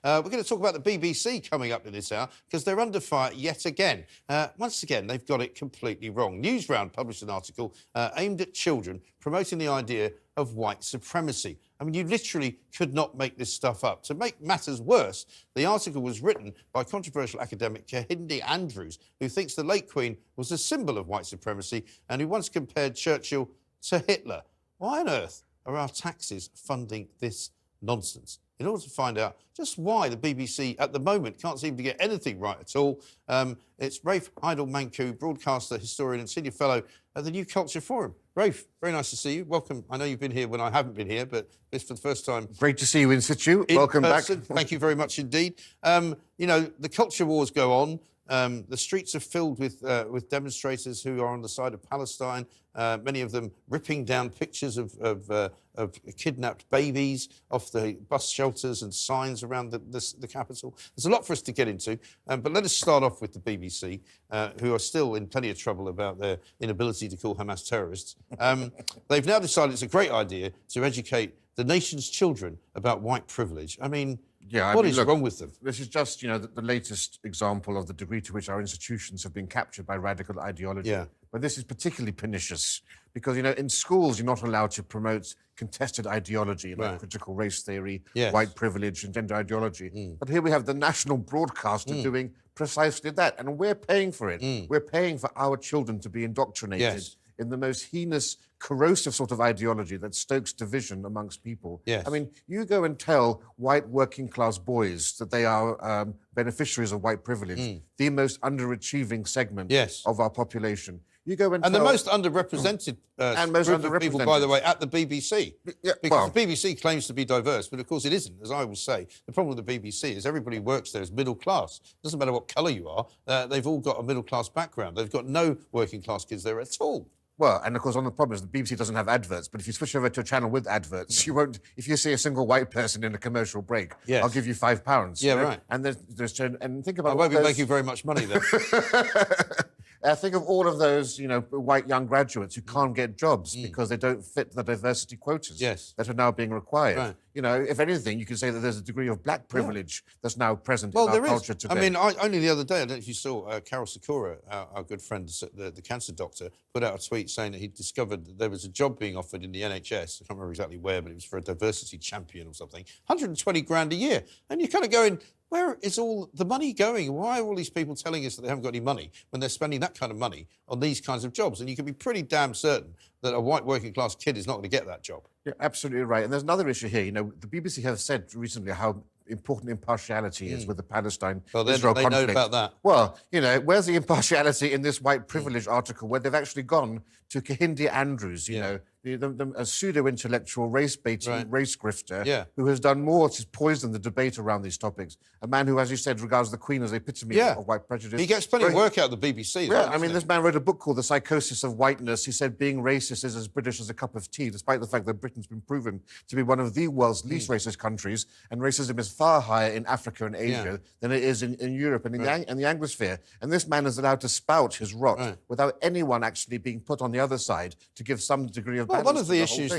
We're going to talk about the BBC coming up in this hour because they're under fire yet again. Once again, they've got it completely wrong. Newsround published an article aimed at children promoting the idea of white supremacy. I mean, you literally could not make this stuff up. To make matters worse, the article was written by controversial academic Kehinde Andrews, who thinks the late Queen was a symbol of white supremacy and who once compared Churchill to Hitler. Why on earth are our taxes funding this nonsense? In order to find out just why the BBC at the moment can't seem to get anything right at all, it's Rafe Heydel-Mankoo, broadcaster, historian and senior fellow at the New Culture Forum. Rafe, very nice to see you. Welcome. I know you've been here when I haven't been here, but it's for the first time. Great to see you in situ. Welcome back. Thank you very much indeed. You know, the culture wars go on. The streets are filled with demonstrators who are on the side of Palestine, many of them ripping down pictures of kidnapped babies off the bus shelters and signs around the capital. There's a lot for us to get into, but let us start off with the BBC, who are still in plenty of trouble about their inability to call Hamas terrorists. They've now decided it's a great idea to educate the nation's children about white privilege. I mean, what is wrong with them? This is just, you know, the latest example of the degree to which our institutions have been captured by radical ideology. Yeah. But this is particularly pernicious because, you know, in schools you're not allowed to promote contested ideology like critical race theory, white privilege and gender ideology. But here we have the national broadcaster doing precisely that, and we're paying for it. We're paying for our children to be indoctrinated in the most heinous, corrosive sort of ideology that stokes division amongst people. I mean, you go and tell white working-class boys that they are beneficiaries of white privilege, the most underachieving segment of our population. You go and tell... the most underrepresented group of people, by the way, at the BBC. Because the BBC claims to be diverse, but of course it isn't, as I will say. The problem with the BBC is everybody who works there is middle class. It doesn't matter what colour you are, they've all got a middle-class background. They've got no working-class kids there at all. Well, and of course, one of the problems, the BBC doesn't have adverts, but if you switch over to a channel with adverts, you won't, if you see a single white person in a commercial break, I'll give you £5. Yeah, right. And and think about... I won't be making very much money then. Think of all of those, you know, white young graduates who can't get jobs because they don't fit the diversity quotas that are now being required. You know, if anything, you can say that there's a degree of black privilege that's now present in our culture today. I mean, only the other day, I don't know if you saw Carol Sikora, our good friend, the cancer doctor, put out a tweet saying that he'd discovered that there was a job being offered in the NHS. I can't remember exactly where, but it was for a diversity champion or something. 120 grand a year. And you're kind of going, where is all the money going? Why are all these people telling us that they haven't got any money when they're spending that kind of money on these kinds of jobs? And you can be pretty damn certain that a white working-class kid is not going to get that job. You're absolutely right. And there's another issue here. You know, the BBC have said recently how important impartiality is with the Palestine-Israel conflict. They know about that. Well, you know, where's the impartiality in this white privilege article where they've actually gone to Kehinde Andrews, you know, a pseudo-intellectual, race-baiting, race grifter who has done more to poison the debate around these topics. A man who, as you said, regards the Queen as the epitome of white prejudice. He gets plenty of work out of the BBC. I mean, this man wrote a book called The Psychosis of Whiteness. He said being racist is as British as a cup of tea, despite the fact that Britain's been proven to be one of the world's least racist countries, and racism is far higher in Africa and Asia than it is in Europe and in the Anglosphere. And this man is allowed to spout his rot without anyone actually being put on the other side to give some degree of balance. One of the issues